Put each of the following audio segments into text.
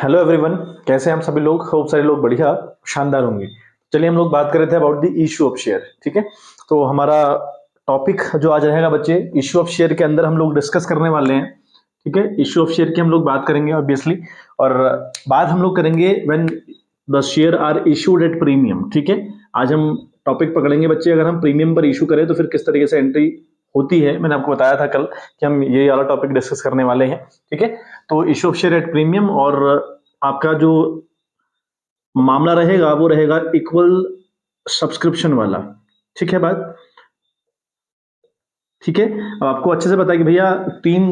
Hello everyone, कैसे हैं हम सभी लोग। खूब सारे लोग बढ़िया शानदार होंगे। चलिए हम लोग बात कर रहे थे about the issue of share. ठीक है, तो हमारा टॉपिक जो आज रहेगा बच्चे, इशू ऑफ शेयर के अंदर हम लोग डिस्कस करने वाले हैं। ठीक है, इशू ऑफ शेयर की हम लोग बात करेंगे ऑब्वियसली, और बात हम लोग करेंगे when the share are issued at premium. ठीक है, आज हम टॉपिक पकड़ेंगे बच्चे, अगर हम प्रीमियम पर इशू करें तो फिर किस तरीके से एंट्री होती है। मैंने आपको बताया था कल कि हम ये वाला टॉपिक डिस्कस करने वाले हैं। ठीक है, तो issue of share at premium, और आपका जो मामला रहेगा वो रहेगा इक्वल सब्सक्रिप्शन वाला। ठीक है बात, ठीक है। अब आपको अच्छे से पता है कि भैया तीन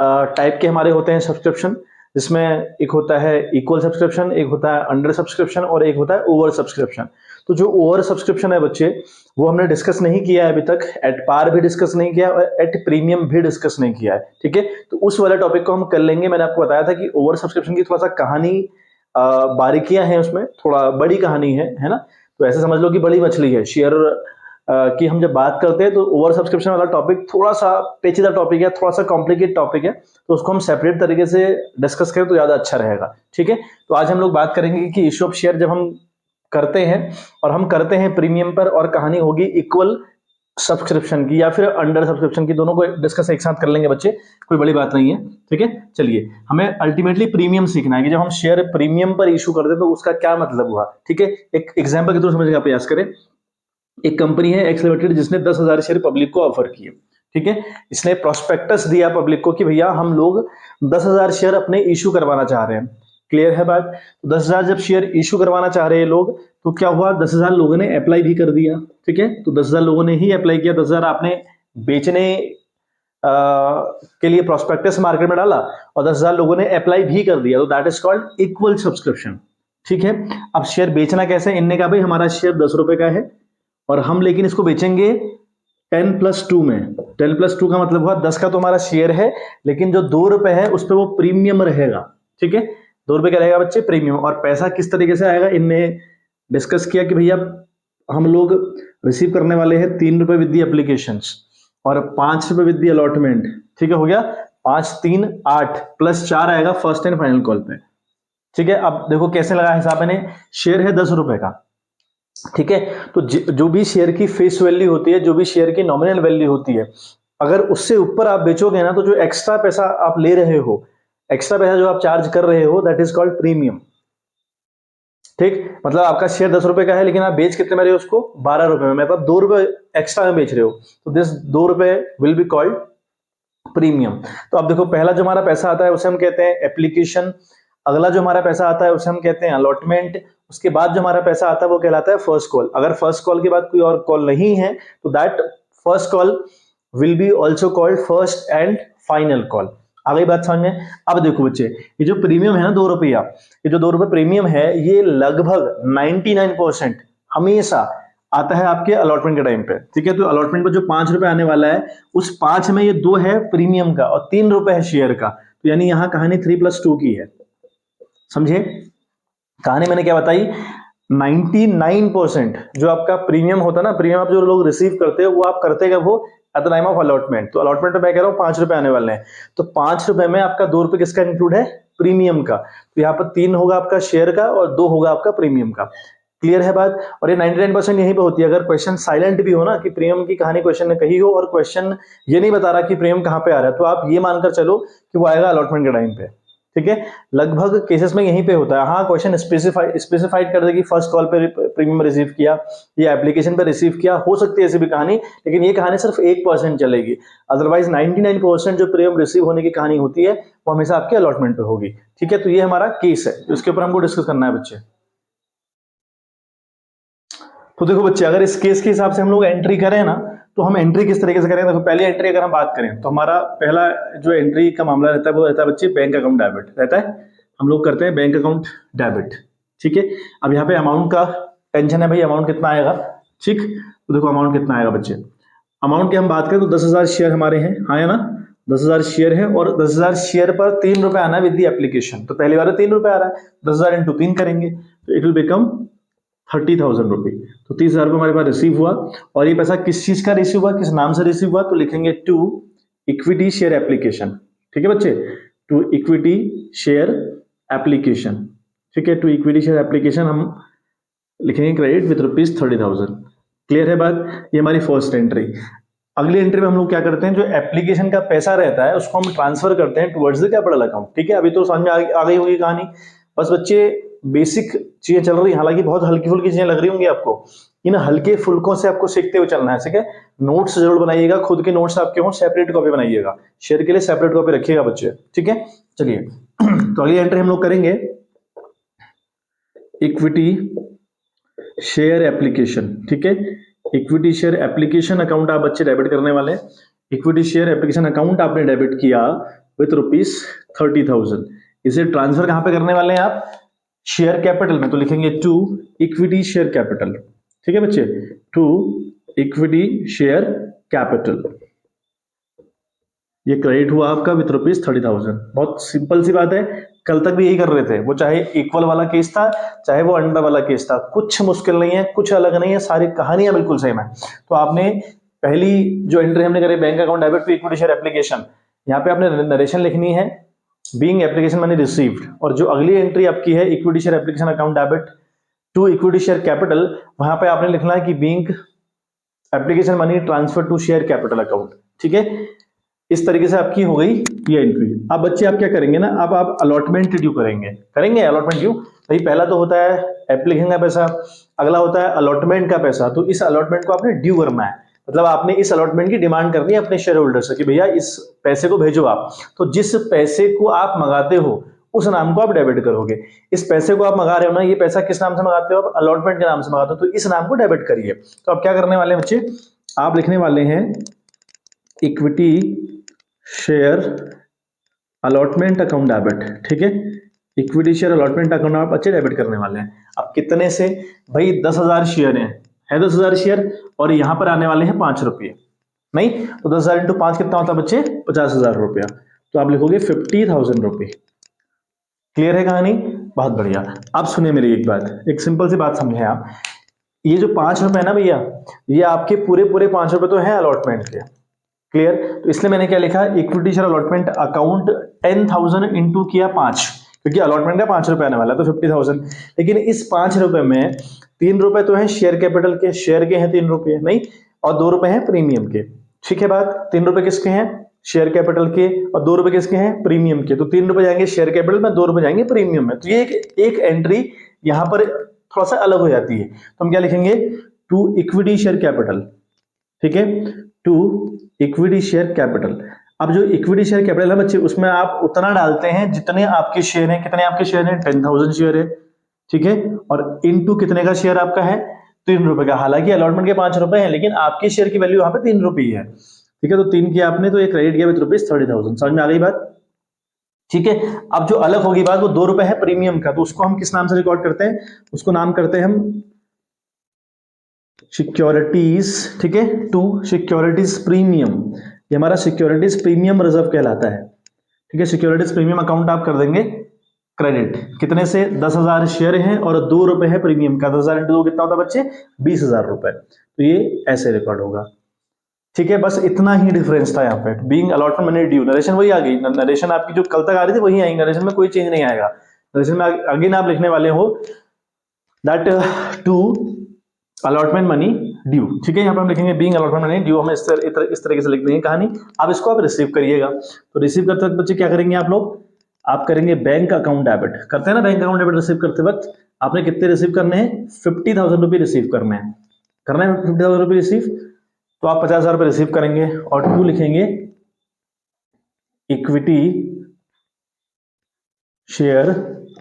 टाइप के हमारे होते हैं सब्सक्रिप्शन, जिसमें एक होता है इक्वल सब्सक्रिप्शन, एक होता है अंडर सब्सक्रिप्शन, और एक होता है ओवर सब्सक्रिप्शन। तो जो ओवर सब्सक्रिप्शन है बच्चे, वो हमने डिस्कस नहीं किया है अभी तक। एट पार भी डिस्कस नहीं किया और एट प्रीमियम भी डिस्कस नहीं किया है। ठीक है, तो उस वाले टॉपिक को हम कर लेंगे। मैंने आपको बताया था कि ओवर सब्सक्रिप्शन की थोड़ा सा कहानी, बारीकियां हैं उसमें, थोड़ा बड़ी कहानी है ना। तो ऐसे समझ लो कि बड़ी मछली है शेयर की। हम जब बात करते हैं तो ओवर सब्सक्रिप्शन वाला टॉपिक थोड़ा सा पेचीदा टॉपिक है, थोड़ा सा कॉम्प्लिकेट टॉपिक है, तो उसको हम सेपरेट तरीके से डिस्कस करें तो ज्यादा अच्छा रहेगा। ठीक है, तो आज हम लोग बात करेंगे कि इशू ऑफ शेयर जब हम करते हैं, और हम करते हैं प्रीमियम पर, और कहानी होगी इक्वल सब्सक्रिप्शन की या फिर अंडर सब्सक्रिप्शन की, दोनों को डिस्कस एक साथ कर लेंगे बच्चे, कोई बड़ी बात नहीं है। ठीक है, चलिए, हमें अल्टीमेटली प्रीमियम सीखना है कि जब हम शेयर प्रीमियम पर इशू करते हैं तो उसका क्या मतलब हुआ। ठीक है, एक एग्जांपल के थ्रू समझने का प्रयास करें। एक कंपनी है एक्स लिमिटेड, जिसने 10,000 शेयर पब्लिक को ऑफर किए। ठीक है, इसने प्रोस्पेक्टस दिया पब्लिक को कि भैया हम लोग 10,000 शेयर अपने इशू करवाना चाह रहे हैं। क्लियर है बात। तो 10,000 जब शेयर इशू करवाना चाह रहे हैं लोग, तो क्या हुआ, 10,000 लोगों ने अप्लाई भी कर दिया। ठीक है, तो 10,000 लोगों ने ही अप्लाई किया। 10,000 आपने बेचने के लिए प्रोस्पेक्टस मार्केट में डाला, और 10,000 लोगों ने अप्लाई भी कर दिया, तो that is called equal subscription. ठीक है, अब शेयर बेचना कैसे, इनने कहा भाई हमारा शेयर 10 रुपए का है, और हम लेकिन इसको बेचेंगे 10+2 में। 10+2 का मतलब हुआ 10 का तो हमारा शेयर है, लेकिन जो 2 रुपए है उस पर वो प्रीमियम रहेगा। ठीक है, 2 रुपए का रहेगा बच्चे प्रीमियम। और पैसा किस तरीके से आएगा, इनने डिस्कस किया कि भैया हम लोग रिसीव करने वाले हैं 3 रुपए विद दी एप्लीकेशन, और 5 रुपए विद दी अलॉटमेंट। ठीक है, हो गया 5 3 8 +4 आएगा फर्स्ट एंड फाइनल कॉल पे। ठीक है, अब देखो कैसे लगा हिसाब मैंने। शेयर है 10 रुपए का। ठीक है, तो जो भी शेयर की फेस वैल्यू होती है, जो भी शेयर की नॉमिनल वैल्यू होती है, अगर उससे ऊपर आप बेचोगे ना, तो जो एक्स्ट्रा पैसा आप ले रहे हो, एक्स्ट्रा पैसा जो आप चार्ज कर रहे हो, दैट इज कॉल्ड प्रीमियम। ठीक, मतलब आपका शेयर 10 रुपए का है, लेकिन आप बेच कितने में रहे हो उसको, 12 रुपए में, मतलब 2 रुपए एक्स्ट्रा में बेच रहे हो, तो दिस 2 रुपए विल बी कॉल्ड प्रीमियम। तो अब देखो, पहला जो हमारा पैसा आता है उसे हम कहते हैं एप्लीकेशन, अगला जो हमारा पैसा आता है उसे हम कहते हैं अलॉटमेंट, उसके बाद जो हमारा पैसा आता है वो कहलाता है फर्स्ट कॉल। अगर फर्स्ट कॉल के बाद कोई और कॉल नहीं है, तो that first call will be also called first and final call. आ गई बात समझ में। अब देखो बच्चे, ये जो प्रीमियम है ना 2 रुपया, ये जो 2 रुपए प्रीमियम है, ये लगभग 99% हमेशा आता है आपके अलॉटमेंट के टाइम पे। ठीक है, तो अलॉटमेंट पर जो 5 रुपए आने वाला है, उस 5 में ये 2 है प्रीमियम का और 3 रुपए है शेयर का। तो यानी यहां कहानी 3+2 की है। समझे कहानी मैंने क्या बताई। 99% जो आपका प्रीमियम होता है ना, प्रीमियम आप जो लोग रिसीव करते हो, वो आप करते कब हो, at the time of allotment. तो अलॉटमेंट में मैं कह रहा हूं 5 रुपए आने वाले हैं, तो 5 रुपए में आपका 2 रुपए किसका इंक्लूड है, प्रीमियम का। तो यहाँ पर 3 होगा आपका शेयर का और 2 होगा आपका प्रीमियम का। क्लियर है बात। और ये 99% यहीं पे होती है। अगर क्वेश्चन साइलेंट भी हो ना कि प्रीमियम की कहानी क्वेश्चन ने कही हो, और क्वेश्चन ये नहीं बता रहा कि प्रीमियम कहां पे आ रहा है, तो आप ये मानकर चलो कि वो आएगा अलॉटमेंट के टाइम पे। ठीक है, लगभग केसेस में यहीं पे होता है। हाँ, क्वेश्चन स्पेसिफाइड कर दे कि फर्स्ट कॉल पे प्रीमियम रिसीव किया या एप्लीकेशन पे रिसीव किया, हो सकती है ऐसी भी कहानी, लेकिन ये कहानी सिर्फ 1% चलेगी। अदरवाइज 99% जो प्रीमियम रिसीव होने की कहानी होती है, वो हमेशा आपके अलॉटमेंट पे होगी। ठीक है, तो ये हमारा केस है, उसके ऊपर हमको डिस्कस करना है बच्चे। तो देखो बच्चे, अगर इस केस के हिसाब से हम लोग एंट्री करें ना, तो हम एंट्री किस तरीके से करें। देखो, पहली एंट्री अगर हम बात करें, तो हमारा पहला जो एंट्री का मामला रहता है वो रहता है बच्चे बैंक अकाउंट डेबिट रहता है। हम लोग करते हैं बैंक अकाउंट डेबिट। ठीक है, अब यहाँ पे अमाउंट का टेंशन है भाई, अमाउंट कितना आएगा। ठीक, तो देखो अमाउंट कितना आएगा बच्चे। अमाउंट की हम बात करें तो 10,000 शेयर हमारे हैं, हाँ है ना। 10,000 शेयर है, और 10,000 शेयर पर 3 रुपए आना है विद दी एप्लीकेशन। तो पहली बार 3 रुपए आ रहा है, 10,000 इंटू 3 करेंगे तो इट विल बिकम 30,000 रुपी। तो 30,000 रुपये हमारे पास रिसीव हुआ। और ये पैसा किस चीज का रिसीव हुआ, किस नाम से रिसीव हुआ, तो लिखेंगे टू इक्विटी शेयर एप्लीकेशन। ठीक है बच्चे, टू इक्विटी शेयर एप्लीकेशन, ठीक है, टू इक्विटी शेयर एप्लीकेशन हम लिखेंगे क्रेडिट विथ ₹30,000। क्लियर है बात? ये हमारी फर्स्ट एंट्री। अगली एंट्री में हम लोग क्या करते हैं, जो एप्लीकेशन का पैसा रहता है उसको हम ट्रांसफर करते हैं टुवर्ड्स द कैपिटल अकाउंट। ठीक है, अभी तो समझ में आ गई होगी कहानी। बस बच्चे बेसिक चीजें चल रही हैं, हालांकि बहुत हल्की फुल्की चीजें लग रही होंगी आपको। इन हल्के फुल्कों से आपको सीखते हुए चलना है, ठीक है। नोट्स जरूर बनाइएगा, खुद के नोट्स आपके हों, सेपरेट कॉपी बनाइएगा, शेयर के लिए सेपरेट कॉपी रखिएगा बच्चे, ठीक है। चलिए तो अगली एंट्री हम लोग करेंगे इक्विटी शेयर एप्लीकेशन, ठीक है। इक्विटी शेयर एप्लीकेशन अकाउंट आप बच्चे डेबिट करने वाले हैं। इक्विटी शेयर एप्लीकेशन अकाउंट आपने डेबिट किया विथ ₹30,000। इसे ट्रांसफर कहां पे करने वाले हैं आप? शेयर कैपिटल में, तो लिखेंगे टू इक्विटी शेयर कैपिटल, ठीक है बच्चे, टू इक्विटी शेयर कैपिटल। ये क्रेडिट हुआ आपका विथ ₹30,000। बहुत सिंपल सी बात है, कल तक भी यही कर रहे थे, वो चाहे इक्वल वाला केस था चाहे वो अंडर वाला केस था, कुछ मुश्किल नहीं है, कुछ अलग नहीं है, सारी कहानियां बिल्कुल सेम है। तो आपने पहली जो एंट्री हमने करी, bank account debit to equity share application, यहाँ पे आपने नरेशन लिखनी है, बीइंग एप्लीकेशन मनी रिसीव्ड। और जो अगली एंट्री आपकी है equity share application account debit to equity share capital, वहां पे आपने लिखना है कि being application money transfer to share capital account, ठीक है। इस तरीके से आपकी हो गई ये एंट्री। अब बच्चे आप क्या करेंगे ना, अब आप अलॉटमेंट ड्यू करेंगे अलॉटमेंट ड्यू। भाई पहला तो होता है एप्लीकेशन का पैसा, अगला होता है अलॉटमेंट का पैसा। तो इस अलॉटमेंट को आपने ड्यू करना है, मतलब आपने इस अलॉटमेंट की डिमांड करनी है अपने शेयर होल्डर से कि भैया इस पैसे को भेजो आप। तो जिस पैसे को आप मंगाते हो उस नाम को आप डेबिट करोगे। इस पैसे को आप मंगा रहे हो ना, ये पैसा किस नाम से मंगाते हो आप? अलॉटमेंट के नाम से मंगाते हो, तो इस नाम को डेबिट करिए। तो आप क्या करने वाले हैं बच्चे, आप लिखने वाले हैं equity share allotment account debit, ठीक है। इक्विटी शेयर अलॉटमेंट अकाउंट आप बच्चे डेबिट करने वाले हैं। अब कितने से? भाई 10,000 शेयर है 10,000 शेयर, और यहां पर आने वाले हैं ₹5 नहीं, तो 10,000 इंटू 5 कितना होता है बच्चे? 50,000 रुपया। तो आप लिखोगे 50,000 रुपये। क्लियर है कहानी? बहुत बढ़िया। अब सुनिए मेरी एक बात, एक सिंपल सी बात समझे आप। ये जो ₹5 है ना भैया, ये आपके पूरे ₹5 तो है अलॉटमेंट के। क्लियर? तो इसलिए मैंने क्या लिखा, equity share allotment account 10,000 into किया 5, क्योंकि अलॉटमेंट का ₹5 आने वाला है, तो 50,000। लेकिन इस ₹5 में ₹3 तो है शेयर कैपिटल के, शेयर के हैं ₹3 नहीं, और ₹2 हैं प्रीमियम के। ठीक है बात? ₹3 किसके हैं? शेयर कैपिटल के, और ₹2 किसके हैं? प्रीमियम के। तो ₹3 जाएंगे शेयर कैपिटल में, ₹2 जाएंगे प्रीमियम में। तो ये एक एंट्री यहां पर थोड़ा सा अलग हो जाती है। तो हम क्या लिखेंगे, टू इक्विटी शेयर कैपिटल, ठीक है, टू इक्विटी शेयर कैपिटल। अब जो इक्विटी शेयर कैपिटल है बच्चे, उसमें आप उतना डालते हैं जितने आपके शेयर हैं। कितने आपके शेयर हैं? 10,000 शेयर है, ठीक है। और इनटू कितने का शेयर आपका है? ₹3 का। हालांकि अलॉटमेंट के ₹5 है, लेकिन आपके शेयर की वैल्यू यहाँ पे ₹3 है, ठीक है। तो 3 किया आपने, तो ये क्रेडिट किया विद ₹30,000। समझ में आ गई बात? ठीक है। अब जो अलग होगी बात, वो ₹2 है प्रीमियम का, तो उसको हम किस नाम से रिकॉर्ड करते हैं? उसको नाम करते हैं हम सिक्योरिटीज, ठीक है, टू सिक्योरिटीज प्रीमियम। ये हमारा सिक्योरिटीज प्रीमियम रिजर्व कहलाता है, ठीक है। सिक्योरिटीज प्रीमियम अकाउंट आप कर देंगे क्रेडिट। कितने से? 10,000 शेयर हैं और ₹2 है प्रीमियम का। 10,000 इंटू 2 कितना होता है बच्चे? 20,000 रुपए। तो ये ऐसे रिकॉर्ड होगा, ठीक है। बस इतना ही डिफरेंस था यहाँ पे। Being allotment money due, narration वही आ गई। नरेशन आपकी जो कल तक आ रही थी वही आएगी, नरेशन में कोई चेंज नहीं आएगा। नरेशन में अगेन आप लिखने वाले हो that to allotment money due, ठीक है। यहाँ पे हम लिखेंगे बीइंग अलॉटमेंट मनी ड्यू, हम इस तरीके से लिख देंगे कहानी। अब इसको आप रिसीव करिएगा। तो रिसीव करते वक्त बच्चे क्या करेंगे आप लोग? आप करेंगे बैंक अकाउंट डेबिट। करते हैं ना बैंक अकाउंट डेबिट रिसीव करते वक्त, आपने कितने रिसीव करने हैं? 50,000 रुपये रिसीव करने हैं। करना है 50,000 रुपये रिसीव, तो आप 50,000 रुपये रिसीव करेंगे और टू लिखेंगे equity share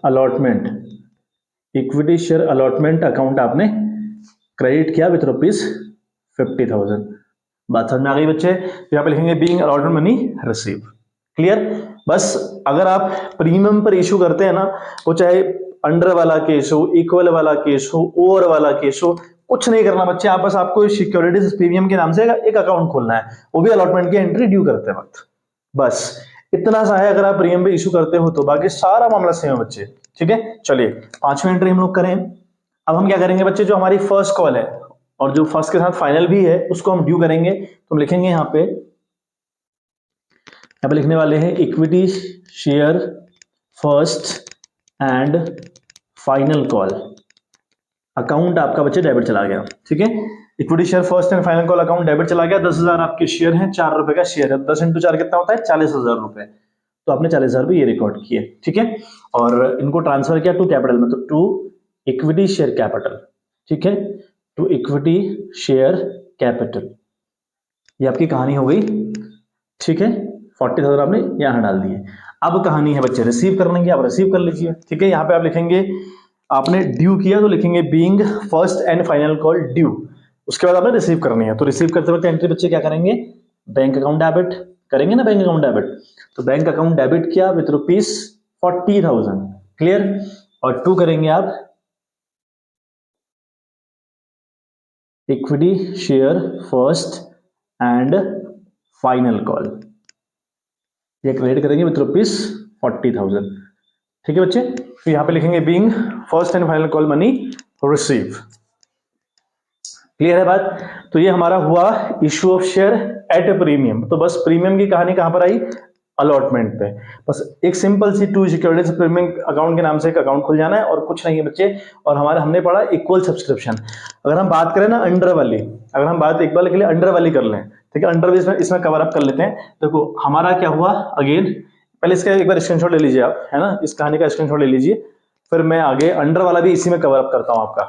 allotment. Equity share allotment account आपने क्रेडिट किया विथ ₹50,000। बात समझ में आ गई बच्चे? यहाँ पे लिखेंगे being allotment money receive. Clear? बस अगर आप प्रीमियम पर इशू करते हैं ना, वो चाहे अंडर वाला केस हो, इक्वल वाला केस हो, ओवर वाला केस हो, कुछ नहीं करना बच्चे। आप बस आपको सिक्योरिटीज प्रीमियम के नाम से एक अकाउंट खोलना है, वो भी अलॉटमेंट की एंट्री ड्यू करते वक्त। बस इतना सा है। अगर आप प्रीमियम पे इशू करते हो तो बाकी सारा मामला सेम है बच्चे, ठीक है। चलिए 5वीं एंट्री हम लोग करें। अब हम क्या करेंगे बच्चे, जो हमारी फर्स्ट कॉल है और जो फर्स्ट के साथ फाइनल भी है, उसको हम ड्यू करेंगे। तो हम लिखेंगे यहाँ पे लिखने वाले हैं equity share first and final call account आपका बच्चे डेबिट चला गया। ठीक है, equity share first and final call account debit चला गया। 10,000 आपके शेयर हैं, 4 रुपए का शेयर है, 10 इंटू 4 कितना होता है? 40,000 रुपए। तो आपने 40,000 रुपए ये रिकॉर्ड किए। ठीक है, और इनको ट्रांसफर किया टू कैपिटल में, तो टू इक्विटी शेयर कैपिटल। ठीक है, टू इक्विटी शेयर कैपिटल, ये आपकी कहानी हो गई। ठीक है, 40,000 आपने यहां डाल दिए। अब कहानी है बच्चे रिसीव करने की, आप रिसीव कर लीजिए। ठीक है, यहाँ पे आप लिखेंगे, आपने ड्यू किया तो लिखेंगे being first and final call due. उसके बाद आपने रिसीव करनी है, तो रिसीव करते वक्त एंट्री बच्चे क्या करेंगे? बैंक अकाउंट डेबिट करेंगे ना, बैंक अकाउंट डेबिट। तो बैंक अकाउंट डेबिट किया विथ ₹40,000, क्लियर। और टू करेंगे आप equity share first and final call, ये क्रेडिट करेंगे विथ ₹40,000। ठीक है बच्चे, तो यहां पे लिखेंगे being first and final call money receive. Clear है बात? तो ये हमारा हुआ issue of share eight A premium. तो बस प्रीमियम की कहानी कहां पर आई? अलॉटमेंट पे। बस एक सिंपल सी टू सिक्योरिटीज प्रीमियम अकाउंट के नाम से एक अकाउंट खुल जाना है और कुछ नहीं है बच्चे। और हमने पढ़ा इक्वल सब्सक्रिप्शन। अगर हम बात करें ना अंडर वाली, अगर हम बात एक बार के लिए अंडर वाली कर लें, ठीक है, अंडर भी इसमें कवर अप कर लेते हैं। देखो हमारा क्या हुआ, अगेन पहले इसका एक बार स्क्रीनशॉट ले लीजिए आप, है ना, इस कहानी का स्क्रीनशॉट ले लीजिए, फिर मैं आगे अंडर वाला भी इसी में कवर अप करता हूं आपका।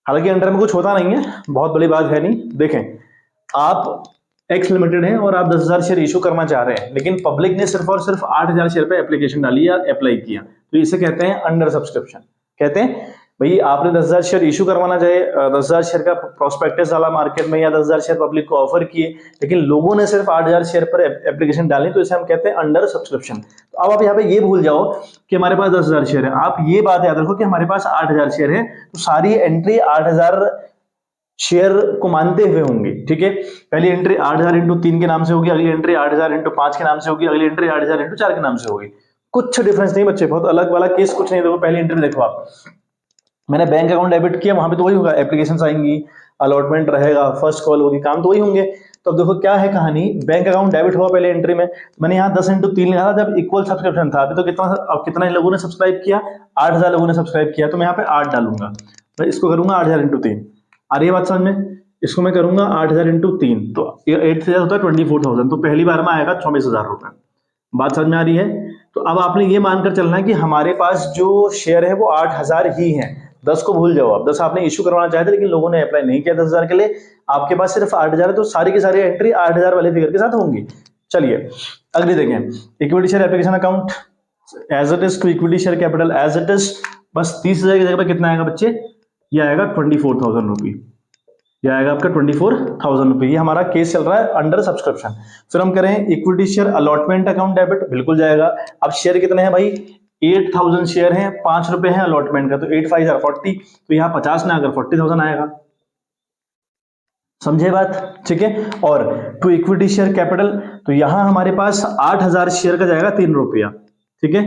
हालांकि अंडर में कुछ होता नहीं है, बहुत बड़ी बात है नहीं। देखें, आप एक्स लिमिटेड है और आप 10,000 शेयर इशू करना चाह रहे हैं, लेकिन पब्लिक ने सिर्फ और सिर्फ 8,000 शेयर पे एप्लीकेशन डाली या अप्लाई किया, तो इसे कहते हैं अंडर सब्सक्रिप्शन। कहते हैं भाई आपने 10,000 शेयर इशू करवाना चाहे, 10,000 शेयर का प्रोस्पेक्टस डाला मार्केट में या 10,000 शेयर पब्लिक को ऑफर किए, लेकिन लोगों ने सिर्फ 8,000 शेयर पर एप्लीकेशन डाली, तो इसे हम कहते हैं अंडर सब्सक्रिप्शन। तो अब आप यहाँ पे ये भूल जाओ कि हमारे पास 10,000 शेयर है, आप ये बात याद रखो कि हमारे पास 8,000 शेयर है, तो सारी एंट्री 8,000 शेयर को मानते हुए होंगे। ठीक है, पहली एंट्री 8,000 इंटू 3 के नाम से होगी, अगली एंट्री 8,000 इंटू 5 के नाम से होगी, अगली एंट्री 8,000 इंटू 4 के नाम से होगी। कुछ डिफरेंस नहीं बच्चे, बहुत अलग वाला केस कुछ नहीं। देखो पहली एंट्री देखो आप, मैंने बैंक अकाउंट डेबिट किया, वहां पे तो वही होगा, एप्लीकेशंस आएंगी, अलॉटमेंट रहेगा, फर्स्ट कॉल होगी, काम तो वही होंगे। तो अब देखो क्या है कहानी, बैंक अकाउंट डेबिट हुआ पहले एंट्री में, मैंने यहाँ 10 इंटू 3 लिखा था जब इक्वल सब्सक्रिप्शन था। अभी तो कितना लोगों ने सब्सक्राइब किया? 8,000 लोगों ने सब्सक्राइब किया, तो मैं यहाँ पे 8 डालूंगा, मैं इसको करूंगा 8,000 इंटू 3। आ रही है बात समझ में? इसको मैं करूंगा 8,000 इंटू 3, तो 8,000 होता है 24,000, तो पहली बार में आएगा 24,000 रुपए। बात समझ में आ रही है? तो अब आपने ये मानकर चलना है कि हमारे पास जो शेयर है वो 8,000 ही है। 10 को भूल जाओ आप, 10 आपने इश्यू करवाना चाहे थे लेकिन लोगों ने अप्लाई नहीं किया 10,000 के लिए, आपके पास सिर्फ 8,000 है, तो सारी की सारी एंट्री 8,000 वाले फिगर के साथ होंगी। चलिए अगली देखें, equity share application account as it is to equity share capital as it is, बस 30,000 की जगह पर कितना आएगा बच्चे? ये आएगा 24,000 रुपये, ये आएगा आपका 24,000 रुपये। ये हमारा केस चल रहा है अंडर सब्सक्रिप्शन। फिर हम करें equity share allotment account debit, बिल्कुल जाएगा। अब शेयर कितने हैं भाई? 8,000 शेयर हैं, 5 रुपए हैं अलॉटमेंट का, तो 8 5 are 40, तो यहाँ 50 ना आकर 40,000 आएगा। समझे बात? ठीक है। और टू इक्विटी शेयर कैपिटल, तो यहां हमारे पास 8,000 शेयर का जाएगा 3 रुपया। ठीक है,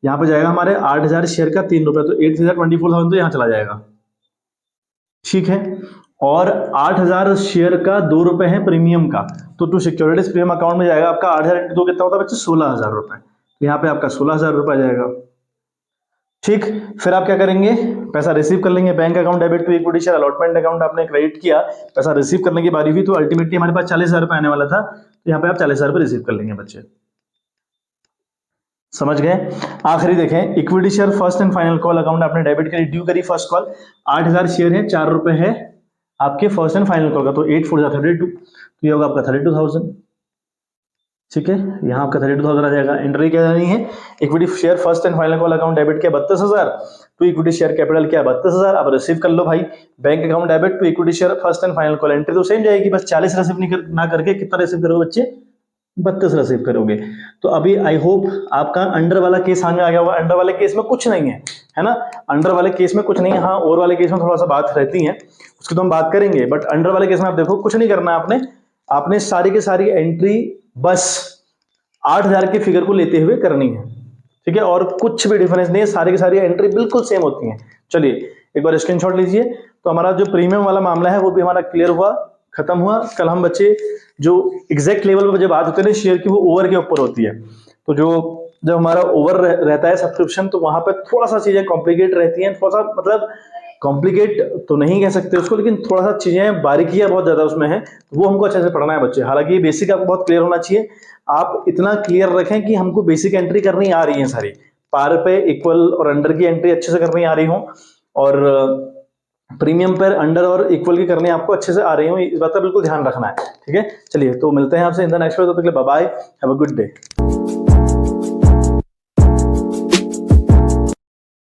यहां पर जाएगा हमारे 8,000 शेयर का 3 रुपया, तो 8,024,000 तो यहां चला जाएगा। ठीक है, और 8,000 शेयर का 2 रुपए है प्रीमियम का, तो टू सिक्योरिटीज प्रीमियम अकाउंट में जाएगा आपका 8,000 इंटू 2 कितना होता है बच्चे? 16,000 रुपए। तो यहाँ पे आपका 16,000 रुपए जाएगा। ठीक, फिर आप क्या करेंगे? पैसा रिसीव कर लेंगे, bank account debit to equity share allotment account आपने क्रेडिट किया, पैसा रिसीव करने की बारी हुई, तो अल्टीमेटली हमारे पास 40,000 रुपए आने वाला था, तो यहाँ पे आप 40,000 रुपए रिसीव कर लेंगे बच्चे। समझ गए? आखिरी देखें, equity share first and final call account आपने डेबिट करी, ड्यू करी फर्स्ट कॉल, 8,000 शेयर है, 4 रुपए है आपके फर्स्ट एंड फाइनल कॉल का, तो 8 4 32, तो ये होगा आपका 32,000। ठीक है, यहाँ आपका 32,000 आ जाएगा। एंट्री क्या जानी है? Equity share first and final call account debit किया 32,000, टू इक्विटी शेयर कैपिटल किया 32,000, अब रिसीव कर लो भाई। Bank account debit to equity share first and final call, entry तो सेम जाएगी, बस 40 रिसीव ना करके कितना रिसीव करोगे बच्चे? 32 रिसीव करोगे। तो अभी आई होप आपका अंडर वाला केस समझ में आ गया होगा। अंडर वाले केस में कुछ नहीं है ना, अंडर वाले केस में कुछ नहीं है। हाँ, और वाले केस में थोड़ा सा बात रहती है, उसकी तो हम बात करेंगे, बट अंडर वाले केस में आप देखो कुछ नहीं करना है आपने सारी की सारी एंट्री बस 8,000 के फिगर को लेते हुए करनी है। ठीक है, और कुछ भी डिफरेंस नहीं है, सारी की सारी एंट्री बिल्कुल सेम होती है। चलिए एक बार स्क्रीनशॉट लीजिए। तो हमारा जो प्रीमियम वाला मामला है वो भी हमारा क्लियर हुआ, खत्म हुआ। कल हम बच्चे जो एग्जैक्ट लेवल पर जब बात होती है ना शेयर की, वो ओवर के ऊपर होती है। तो जो जब हमारा ओवर रहता है सब्सक्रिप्शन तो वहां पे थोड़ा सा चीजें कॉम्प्लिकेट रहती हैं, थोड़ा सा मतलब कॉम्प्लिकेट तो नहीं कह सकते उसको, लेकिन थोड़ा सा चीजें बारीकियां बहुत ज्यादा उसमें है, तो वो हमको अच्छे से पढ़ना है बच्चे। हालांकि बेसिक आपको बहुत क्लियर होना चाहिए, आप इतना क्लियर रखें कि हमको बेसिक एंट्री करनी आ रही है सारी, पार पे इक्वल और अंडर की एंट्री अच्छे से करनी आ रही हो, और प्रीमियम पर अंडर और इक्वल की करनी आपको अच्छे से आ रही हो, इस बात का बिल्कुल ध्यान रखना है। ठीक है, चलिए तो मिलते हैं आपसे इन द नेक्स्ट वीडियो, तब तक के लिए bye bye, have a good day.